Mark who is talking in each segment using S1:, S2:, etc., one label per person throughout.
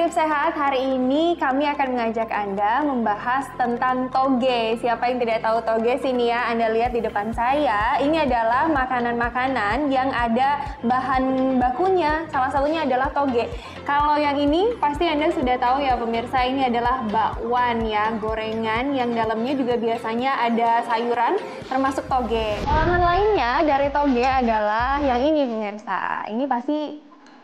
S1: Hidup Sehat, hari ini kami akan mengajak Anda membahas tentang toge. Siapa yang tidak tahu toge sini ya, Anda lihat di depan saya. Ini adalah makanan-makanan yang ada bahan bakunya, salah satunya adalah toge. Kalau yang ini pasti Anda sudah tahu ya pemirsa, ini adalah bakwan ya, gorengan yang dalamnya juga biasanya ada sayuran termasuk toge. Olahan lainnya dari toge adalah yang ini pemirsa. Ini pasti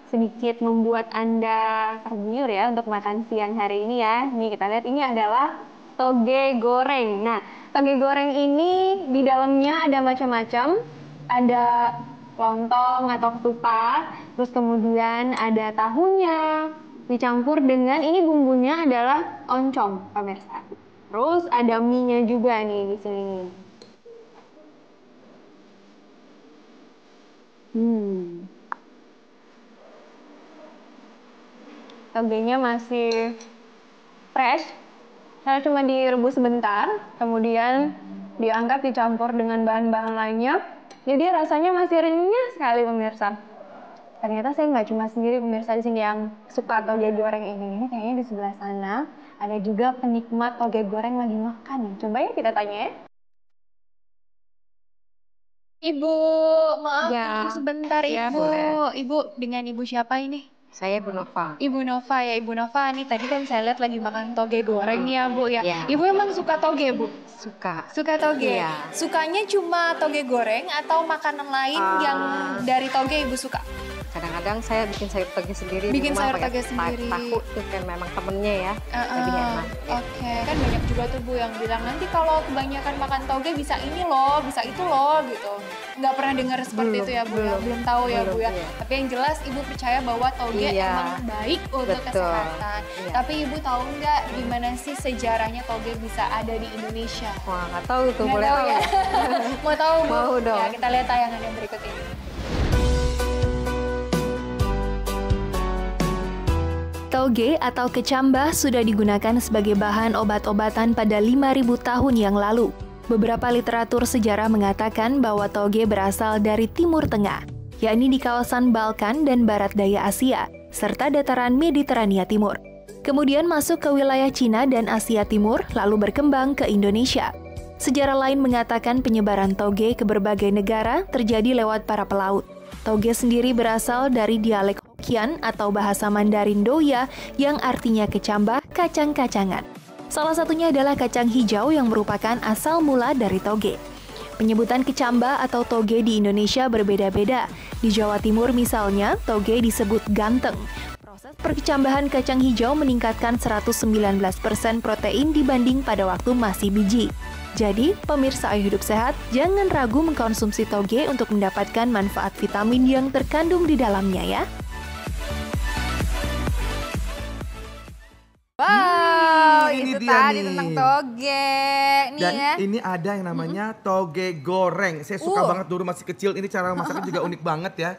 S1: sedikit membuat Anda tergiur ya untuk makan siang hari ini ya. Nih kita lihat ini adalah toge goreng. Nah, toge goreng ini di dalamnya ada macam-macam. Ada lontong atau ketupat, terus kemudian ada tahunya dicampur dengan ini bumbunya adalah oncom, pemirsa. Terus ada mie-nya juga nih di sini. Togenya masih fresh, saya cuma direbus sebentar, kemudian diangkat dicampur dengan bahan-bahan lainnya, jadi rasanya masih renyah sekali pemirsa. Ternyata saya nggak cuma sendiri pemirsa di sini yang suka toge goreng ini kayaknya di sebelah sana ada juga penikmat toge goreng lagi makan. Coba ya kita tanya ya. Ibu, maaf
S2: Ya,
S1: sebentar
S2: ya,
S1: Ibu.
S2: boleh.
S1: Ibu dengan Ibu siapa ini?
S2: Saya Bu Nova.
S1: Ibu Nova ya, Ibu Nova nih tadi kan saya lihat lagi makan toge goreng ya Bu ya.
S2: Ya.
S1: Ibu emang suka toge Bu?
S2: Suka.
S1: Suka toge?
S2: Iya.
S1: Sukanya cuma toge goreng atau makanan lain yang dari toge Ibu suka?
S2: Kadang-kadang saya bikin sayur toge sendiri
S1: Bikin
S2: di rumah
S1: sayur
S2: pakai
S1: toge sendiri.
S2: tahu tuh kan memang temennya ya. Jadi enak.
S1: Oke, kan banyak juga tuh Bu yang bilang nanti kalau kebanyakan makan toge bisa ini loh, bisa itu loh gitu. Nggak pernah dengar seperti itu ya Bu ya? Belum tahu ya Bu ya.
S2: Iya.
S1: Tapi yang jelas Ibu percaya bahwa toge
S2: Iya.
S1: emang baik untuk
S2: Betul.
S1: kesehatan.
S2: Iya.
S1: Tapi Ibu tahu nggak gimana sih sejarahnya toge bisa ada di Indonesia?
S2: Wah, nggak tahu tuh,
S1: Nggak
S2: boleh
S1: tahu
S2: tahu
S1: ya? Mau tahu Bu?
S2: Mau dong.
S1: Ya, kita lihat tayangan yang berikut ini.
S3: Toge atau kecambah sudah digunakan sebagai bahan obat-obatan pada 5.000 tahun yang lalu. Beberapa literatur sejarah mengatakan bahwa toge berasal dari Timur Tengah, yakni di kawasan Balkan dan Barat Daya Asia, serta dataran Mediterania Timur. Kemudian masuk ke wilayah Cina dan Asia Timur, lalu berkembang ke Indonesia. Sejarah lain mengatakan penyebaran toge ke berbagai negara terjadi lewat para pelaut. Toge sendiri berasal dari dialek Hokkien atau bahasa Mandarin Doya yang artinya kecambah, kacang-kacangan. Salah satunya adalah kacang hijau yang merupakan asal mula dari toge. Penyebutan kecambah atau toge di Indonesia berbeda-beda. Di Jawa Timur misalnya, toge disebut ganteng. Proses perkecambahan kacang hijau meningkatkan 119% protein dibanding pada waktu masih biji. Jadi, pemirsa Ayo Hidup Sehat, jangan ragu mengkonsumsi toge untuk mendapatkan manfaat vitamin yang terkandung di dalamnya ya.
S1: Wow,
S4: ini
S1: itu
S4: dia
S1: tadi
S4: nih.
S1: tentang toge. Nih
S4: Dan
S1: ya.
S4: ini ada yang namanya toge goreng. Saya suka banget dulu masih kecil. Ini cara masaknya juga unik banget ya.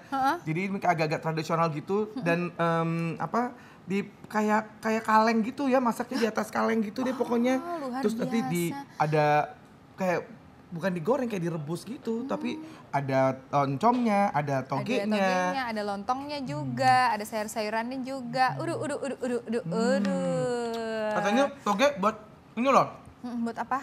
S4: Jadi ini agak-agak tradisional gitu dan kayak kaleng gitu ya, masaknya di atas kaleng gitu deh pokoknya.
S1: Luar
S4: Terus nanti
S1: biasa.
S4: ada kayak bukan digoreng, kayak direbus gitu, tapi ada oncomnya, ada
S1: Ada
S4: togenya.
S1: togenya, ada lontongnya juga, ada sayur-sayurannya juga.
S4: Katanya toge buat ini loh,
S1: Buat apa?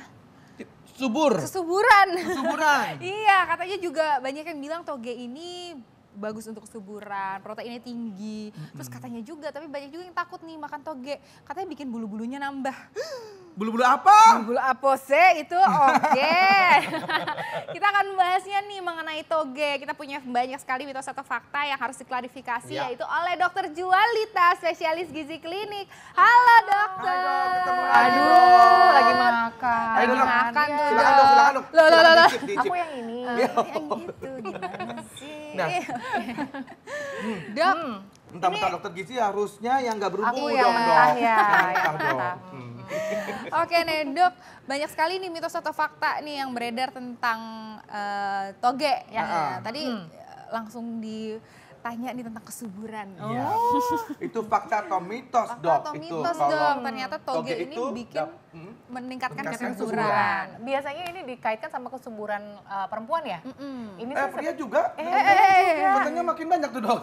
S4: subur.
S1: Kesuburan.
S4: Kesuburan.
S1: Iya, katanya juga banyak yang bilang toge ini bagus untuk kesuburan, proteinnya tinggi. Terus katanya juga, tapi banyak juga yang takut nih makan toge. Katanya bikin bulu-bulunya nambah.
S4: Bulu-bulu apa?
S1: Bulu apose itu oke. Kita akan membahasnya nih mengenai toge. Kita punya banyak sekali mitos atau fakta yang harus diklarifikasi yaitu oleh Dokter Jualita, spesialis gizi klinik. Halo dokter.
S4: Hai, Dok, ketemu lagi,
S1: Aduh,
S4: Dok.
S1: lagi makan.
S4: Ayo,
S1: Lagi
S4: Dok.
S1: makan tuh.
S4: Silakan
S1: Dok.
S4: dok, silakan dok.
S1: Loh.
S4: Dicip.
S1: Aku yang ini. Yang gitu gimana sih?
S4: Nah.
S1: Dok,
S4: Mentah-mentah dokter gizi harusnya yang nggak berhubung
S1: Aku
S4: dong
S1: yang
S4: dok.
S1: mentah ya,
S4: Yang
S1: yang
S4: mentah dong.
S1: mentah. Oke nih dok, banyak sekali nih mitos atau fakta nih yang beredar tentang toge ya. Tadi langsung
S5: tanya nih tentang kesuburan.
S4: Iya. Itu fakta atau mitos,
S5: Fakta
S4: Dok?
S5: atau
S4: itu
S5: mitos
S4: kalau
S5: dong, ternyata toge ini
S4: itu
S5: bikin meningkatkan kesuburan.
S6: Kesuburan. Biasanya ini dikaitkan sama kesuburan perempuan ya? Ini sih
S4: pria juga. Katanya makin banyak tuh, Dok.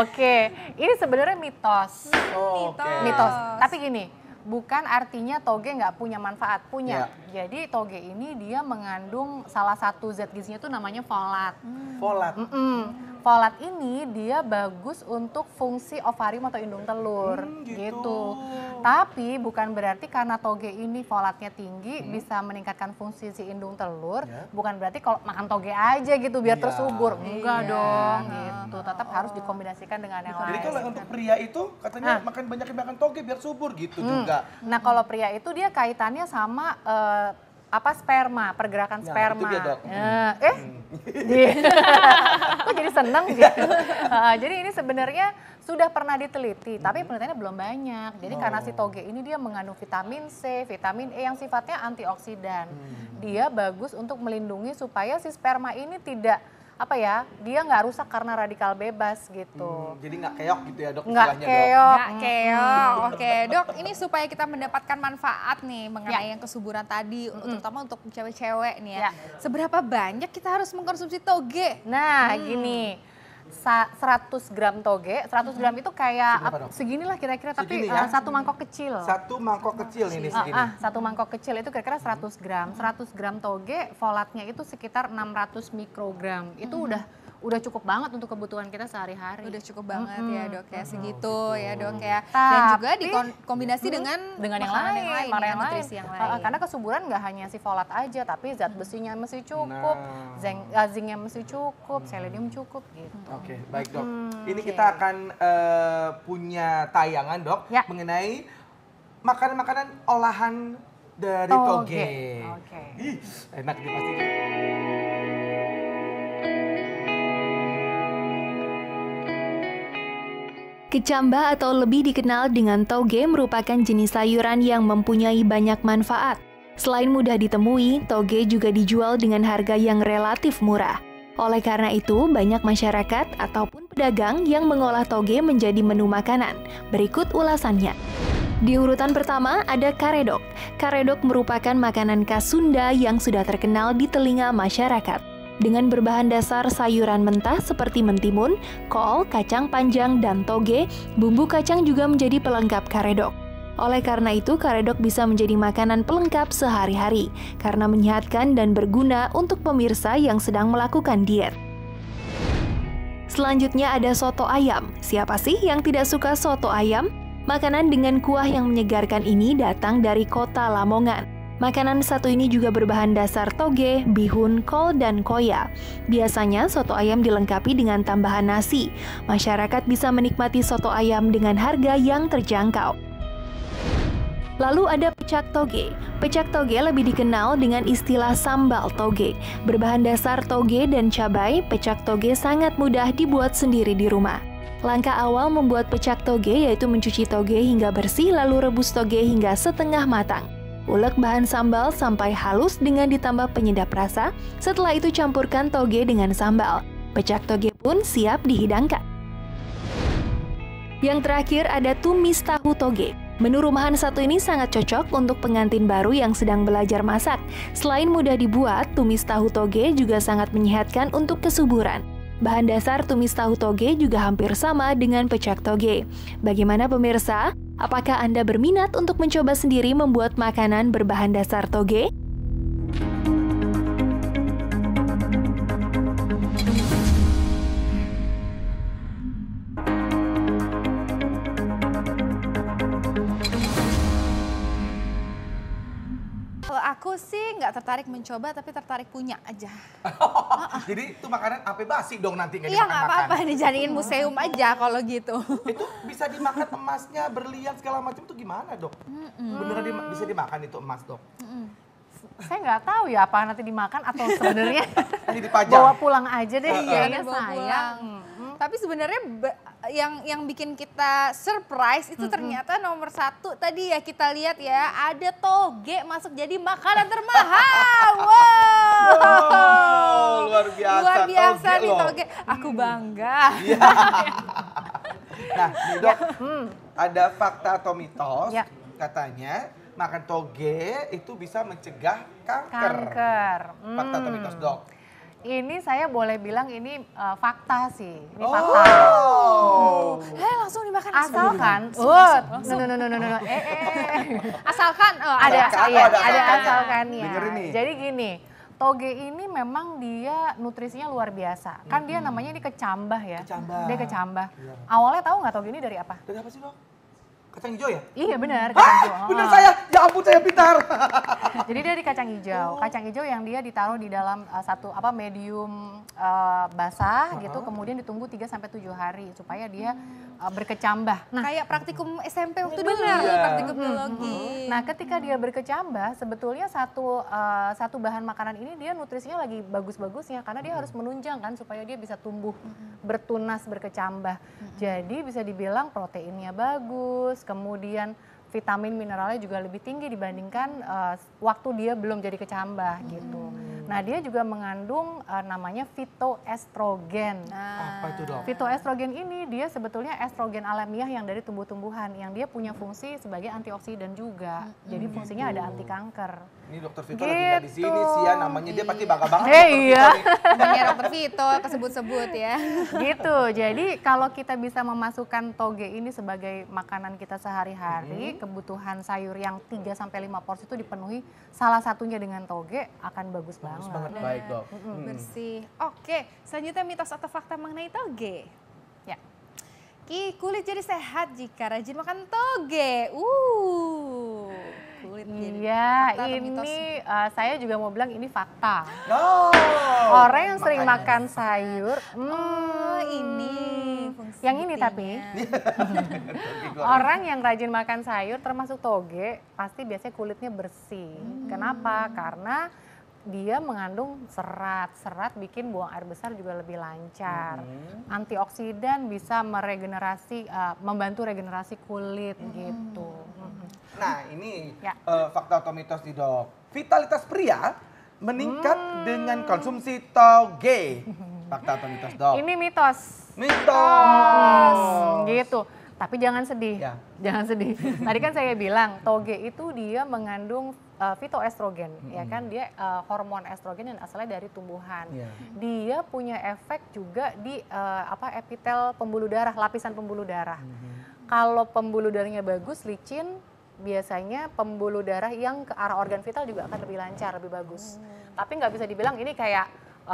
S6: Oke, ini sebenarnya mitos.
S4: Oke.
S6: Mitos. Tapi gini, bukan artinya toge nggak punya manfaat, punya.
S4: Ya.
S6: Jadi toge ini dia mengandung salah satu zat gizinya itu namanya folat.
S4: Folat.
S6: Folat ini dia bagus untuk fungsi ovarium atau indung telur, gitu. Tapi bukan berarti karena toge ini folatnya tinggi bisa meningkatkan fungsi si indung telur. Bukan berarti kalau makan toge aja gitu biar tersubur, enggak dong, gitu. Tetap harus dikombinasikan dengan yang lain.
S4: Jadi kalau untuk pria itu katanya makan toge biar subur gitu juga.
S6: Nah kalau pria itu dia kaitannya sama sperma, pergerakan sperma.
S4: Itu dia, Dok.
S6: Kok jadi seneng gitu. Jadi ini sebenarnya sudah pernah diteliti, tapi penelitiannya belum banyak. Jadi karena si toge ini dia mengandung vitamin C, vitamin E yang sifatnya antioksidan. Dia bagus untuk melindungi supaya si sperma ini tidak dia nggak rusak karena radikal bebas gitu.
S4: Jadi nggak keok gitu ya, Dok?
S6: Nggak
S4: istilahnya,
S6: keok.
S5: Nggak keok. Oke, Dok, ini supaya kita mendapatkan manfaat nih mengenai yang kesuburan tadi, terutama untuk cewek-cewek nih ya. Seberapa banyak kita harus mengkonsumsi toge?
S6: Nah, gini. 100 gram toge, 100 gram itu kayak seginilah kira-kira, tapi
S4: Segini ya?
S6: satu mangkok kecil.
S4: Satu mangkok kecil ini segini.
S6: Satu mangkok kecil itu kira-kira 100 gram. 100 gram toge, folatnya itu sekitar 600 mikrogram. Itu udah cukup banget untuk kebutuhan kita sehari-hari.
S5: Udah cukup banget ya, Dok ya, segitu ya, Dok ya. Dan
S6: Tapi
S5: juga dikombinasi dengan
S6: yang
S5: makanan
S6: lain,
S5: ya,
S6: yang
S5: nutrisi yang lain.
S6: Karena kesuburan nggak hanya si folat aja, tapi zat besinya mesti cukup, zincnya mesti cukup, selenium cukup gitu.
S4: Oke, baik, Dok. Ini kita akan punya tayangan, Dok, mengenai makanan-makanan olahan dari toge.
S6: Oke.
S4: Ih, enak nih pasti.
S3: Kecamba atau lebih dikenal dengan toge merupakan jenis sayuran yang mempunyai banyak manfaat. Selain mudah ditemui, toge juga dijual dengan harga yang relatif murah. Oleh karena itu, banyak masyarakat ataupun pedagang yang mengolah toge menjadi menu makanan. Berikut ulasannya. Di urutan pertama ada karedok. Karedok merupakan makanan khas Sunda yang sudah terkenal di telinga masyarakat. Dengan berbahan dasar sayuran mentah seperti mentimun, kol, kacang panjang, dan toge, bumbu kacang juga menjadi pelengkap karedok. Oleh karena itu, karedok bisa menjadi makanan pelengkap sehari-hari, karena menyehatkan dan berguna untuk pemirsa yang sedang melakukan diet. Selanjutnya ada soto ayam. Siapa sih yang tidak suka soto ayam? Makanan dengan kuah yang menyegarkan ini datang dari kota Lamongan. Makanan satu ini juga berbahan dasar toge, bihun, kol, dan koya. Biasanya soto ayam dilengkapi dengan tambahan nasi. Masyarakat bisa menikmati soto ayam dengan harga yang terjangkau. Lalu ada pecak toge. Pecak toge lebih dikenal dengan istilah sambal toge. Berbahan dasar toge dan cabai, pecak toge sangat mudah dibuat sendiri di rumah. Langkah awal membuat pecak toge yaitu mencuci toge hingga bersih lalu rebus toge hingga setengah matang. Ulek bahan sambal sampai halus dengan ditambah penyedap rasa. Setelah itu campurkan toge dengan sambal. Pecak toge pun siap dihidangkan. Yang terakhir ada tumis tahu toge. Menu rumahan satu ini sangat cocok untuk pengantin baru yang sedang belajar masak. Selain mudah dibuat, tumis tahu toge juga sangat menyehatkan untuk kesuburan. Bahan dasar tumis tahu toge juga hampir sama dengan pecak toge. Bagaimana pemirsa? Apakah Anda berminat untuk mencoba sendiri membuat makanan berbahan dasar toge?
S5: Kalau aku sih nggak tertarik mencoba, tapi tertarik punya aja.
S4: Jadi itu makanan apa basi dong nanti nggak
S5: Iya
S4: dimakan-makan?
S5: nggak apa-apa, dijadiin museum aja kalau gitu.
S4: Itu bisa dimakan emasnya, berlian segala macam itu gimana, Dok? Beneran bisa dimakan itu emas, Dok?
S6: Saya nggak tahu ya apa nanti dimakan atau sebenarnya
S4: Ini dipajang.
S6: bawa pulang aja deh,
S5: Iya,
S6: kayaknya
S5: bawa
S6: sayang.
S5: pulang. Tapi sebenarnya yang bikin kita surprise itu ternyata nomor 1 tadi ya kita lihat ya, ada toge masuk jadi makanan termahal. Wow,
S4: luar biasa.
S5: Luar biasa
S4: toge
S5: nih
S4: loh.
S5: toge. Aku bangga.
S4: Nah, nih Dok, ada fakta atau mitos
S6: Ya.
S4: katanya makan toge itu bisa mencegah kanker.
S6: Kanker.
S4: Fakta atau mitos Dok?
S6: Ini saya boleh bilang ini fakta sih. Ini fakta.
S5: Langsung dimakan.
S6: Asalkan, no.
S5: Asalkan
S6: Ada
S4: asalkannya.
S6: asalkannya.
S4: Dengerin nih.
S6: Jadi gini, toge ini memang dia nutrisinya luar biasa. Kan dia namanya ini kecambah ya.
S4: Kecambah.
S6: Dia kecambah.
S4: Iya.
S6: Awalnya tahu nggak toge ini dari apa?
S4: Dari apa sih Dok? Kacang hijau ya?
S6: Iya benar, kacang hijau.
S4: Bener saya, ya ampun saya pintar.
S6: Jadi dia di kacang hijau. Kacang hijau yang dia ditaruh di dalam satu medium basah gitu, kemudian ditunggu 3 sampai 7 hari supaya dia berkecambah. Nah,
S5: kayak praktikum SMP waktu dulu,
S4: Iya.
S5: praktikum biologi.
S6: nah ketika dia berkecambah, sebetulnya satu bahan makanan ini dia nutrisinya lagi bagus-bagusnya karena dia harus menunjang kan supaya dia bisa tumbuh bertunas, berkecambah. Jadi bisa dibilang proteinnya bagus, kemudian vitamin mineralnya juga lebih tinggi dibandingkan waktu dia belum jadi kecambah gitu. Nah dia juga mengandung namanya fitoestrogen.
S4: Apa itu Dok?
S6: Fitoestrogen ini dia sebetulnya estrogen alamiah yang dari tumbuh-tumbuhan yang dia punya fungsi sebagai antioksidan juga. Jadi fungsinya ada anti kanker.
S4: Ini Dokter Vito lagi nggak di sini sih ya, namanya dia pasti bangga banget.
S6: Iya.
S5: Namanya Dokter Vito kesebut-sebut ya.
S6: Gitu. Jadi kalau kita bisa memasukkan toge ini sebagai makanan kita sehari-hari, kebutuhan sayur yang 3 sampai 5 porsi itu dipenuhi, salah satunya dengan toge akan bagus
S4: Bagus
S6: banget.
S4: banget, baik Dok.
S5: Bersih. Oke, selanjutnya mitos atau fakta mengenai toge.
S6: Ya.
S5: Kulit jadi sehat jika rajin makan toge. Kulit jadi
S6: Iya,
S5: fakta atau mitos?
S6: ini saya juga mau bilang ini fakta.
S4: No.
S6: Orang yang sering
S4: Makanya.
S6: makan sayur,
S5: Ini fungsi
S6: yang ini
S5: buktinya.
S6: tapi orang yang rajin makan sayur termasuk toge pasti biasanya kulitnya bersih. Kenapa? Karena dia mengandung serat. Serat bikin buang air besar juga lebih lancar. Antioksidan bisa membantu regenerasi kulit gitu.
S4: Nah ini
S6: Ya.
S4: fakta atau mitos nih Dok. Vitalitas pria meningkat dengan konsumsi toge. Fakta atau mitos Dok?
S6: Ini mitos.
S4: Mitos.
S6: Gitu. Tapi jangan sedih.
S4: Ya.
S6: Jangan sedih. Tadi kan saya bilang toge itu dia mengandung fitoestrogen, ya kan dia hormon estrogen yang asalnya dari tumbuhan.
S4: Iya.
S6: Dia punya efek juga di epitel pembuluh darah, lapisan pembuluh darah. Kalau pembuluh darahnya bagus, licin, biasanya pembuluh darah yang ke arah organ vital juga akan lebih lancar, lebih bagus. Tapi nggak bisa dibilang ini kayak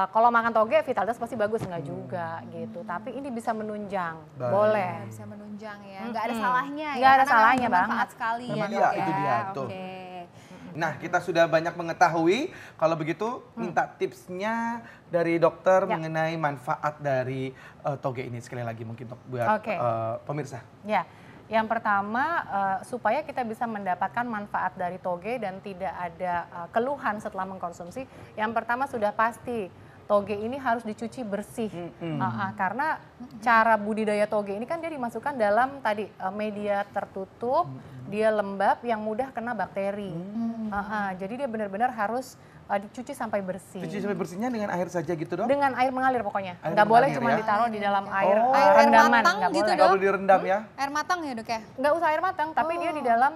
S6: kalau makan toge vitalitas pasti bagus, nggak juga gitu. Tapi ini bisa menunjang,
S4: Baik.
S6: boleh.
S5: Bisa menunjang ya, nggak ada salahnya ya.
S6: Nggak ada
S5: karena
S6: salahnya
S5: bermanfaat
S6: banget.
S5: sekali ya.
S4: Iya,
S5: Dok, ya.
S4: itu dia, tuh.
S5: Oke.
S4: Nah kita sudah banyak mengetahui, kalau begitu minta tipsnya dari dokter
S6: Ya.
S4: mengenai manfaat dari toge ini. Sekali lagi mungkin Dok, buat
S6: Oke.
S4: pemirsa.
S6: Ya, yang pertama supaya kita bisa mendapatkan manfaat dari toge dan tidak ada keluhan setelah mengkonsumsi. Yang pertama sudah pasti toge ini harus dicuci bersih. Karena cara budidaya toge ini kan dia dimasukkan dalam tadi media tertutup, dia lembab yang mudah kena bakteri. Jadi dia benar-benar harus dicuci sampai bersih.
S4: Cuci sampai bersihnya dengan air saja gitu Dok?
S6: Dengan air mengalir pokoknya.
S4: Air
S6: Nggak boleh
S4: mengalir
S6: cuma
S4: ya?
S6: ditaruh di dalam air
S5: Air
S6: rendaman.
S5: matang
S6: Nggak
S5: gitu,
S6: boleh.
S4: Nggak boleh direndam ya?
S5: Air matang ya Dok ya?
S6: Nggak usah air matang, tapi dia di dalam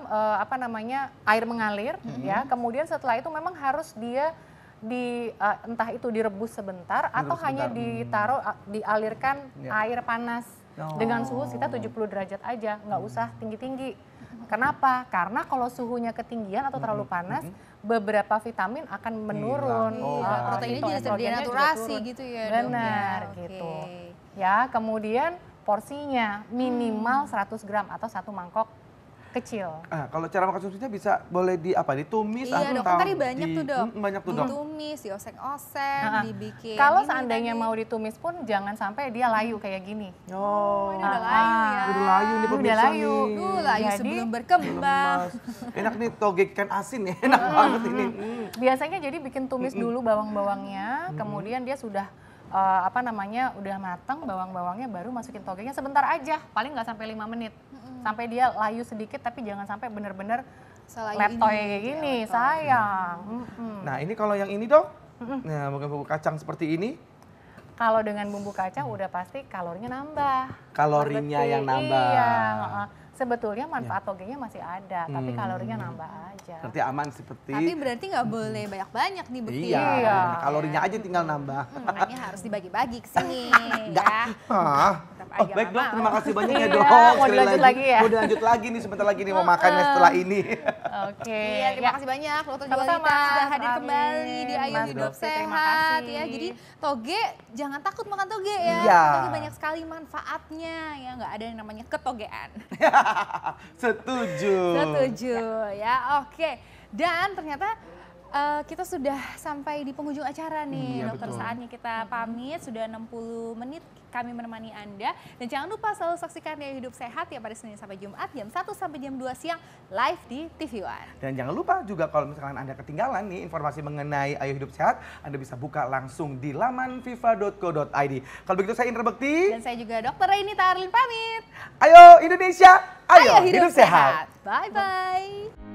S6: air mengalir, ya. Kemudian setelah itu memang harus dia entah itu direbus sebentar atau
S4: Direbus
S6: hanya
S4: sebentar.
S6: ditaruh dialirkan
S4: Ya.
S6: air panas
S4: Oh.
S6: dengan suhu sekitar 70 derajat aja, nggak usah tinggi-tinggi. Kenapa? Karena kalau suhunya ketinggian atau terlalu panas, beberapa vitamin akan menurun.
S4: Oh,
S5: Iya,
S4: baik.
S5: proteinnya jadi
S6: Fitoestrogennya juga
S5: denaturasi
S6: turun.
S5: gitu ya Dok.
S6: Benar,
S5: Oke.
S6: gitu. Ya, kemudian porsinya minimal 100 gram atau 1 mangkok kecil.
S4: Kalau cara mengkonsumsinya bisa boleh ditumis
S5: Iya Dok, kan tadi banyak tuh Dok.
S4: banyak tuh Dok.
S5: Ditumis, dioseng-oseng, dibikin.
S6: Kalau
S5: ini
S6: seandainya
S5: tadi.
S6: mau ditumis pun jangan sampai dia layu kayak gini.
S4: Oh,
S5: Ini udah layu ya.
S4: udah layu nih
S6: Udah
S4: pemirsa
S6: layu.
S4: nih.
S5: Duh, layu
S6: Jadi-
S5: sebelum berkembang.
S4: Lemas. Enak nih toge ikan asin ya, enak banget ini.
S6: Biasanya jadi bikin tumis dulu bawang-bawangnya, kemudian dia sudah udah matang bawang-bawangnya, baru masukin togenya sebentar aja, paling nggak sampai 5 menit. Sampai dia layu sedikit, tapi jangan sampai bener-bener letoy kayak gini, sayang.
S4: Nah ini kalau yang ini dok, nah bukan bumbu kacang seperti ini.
S6: Kalau dengan bumbu kacang udah pasti kalorinya nambah.
S4: Kalorinya yang nambah.
S6: Iya, sebetulnya manfaat togenya masih ada, tapi kalorinya nambah aja.
S4: Berarti aman seperti.
S5: Tapi berarti nggak boleh banyak-banyak nih bukti.
S4: Iya, kalorinya aja tinggal nambah.
S5: Makanya harus dibagi-bagi ke sini ya.
S4: Oh baik dok, terima kasih banyak ya dok.
S6: Mau dilanjut lagi ya?
S4: Mau dilanjut lagi nih, sebentar lagi nih mau makannya setelah ini.
S6: Oke.
S5: Iya, terima kasih banyak Dokter
S6: Sama-sama.
S5: Jualita sudah hadir
S6: Amin.
S5: kembali di Ayo
S6: Mas
S5: Hidup
S6: Dokter, terima
S5: Sehat
S6: kasih.
S5: ya. Jadi toge jangan takut makan toge ya.
S4: Iya.
S5: Toge banyak sekali manfaatnya ya, nggak ada yang namanya ketogean.
S4: Setuju.
S5: Setuju ya. Oke. Dan ternyata kita sudah sampai di penghujung acara nih,
S4: Iya,
S5: dokter.
S4: betul.
S5: Saatnya kita pamit, sudah 60 menit kami menemani Anda. Dan jangan lupa selalu saksikan Ayo Hidup Sehat ya pada Senin sampai Jumat jam 1 sampai jam 2 siang live di TV One.
S4: Dan jangan lupa juga kalau misalkan Anda ketinggalan nih informasi mengenai Ayo Hidup Sehat, Anda bisa buka langsung di laman viva.co.id. Kalau begitu saya Indra Bekti.
S5: Dan saya juga Dokter Rainita Arlin pamit.
S4: Ayo Indonesia, ayo, hidup sehat.
S5: Bye-bye.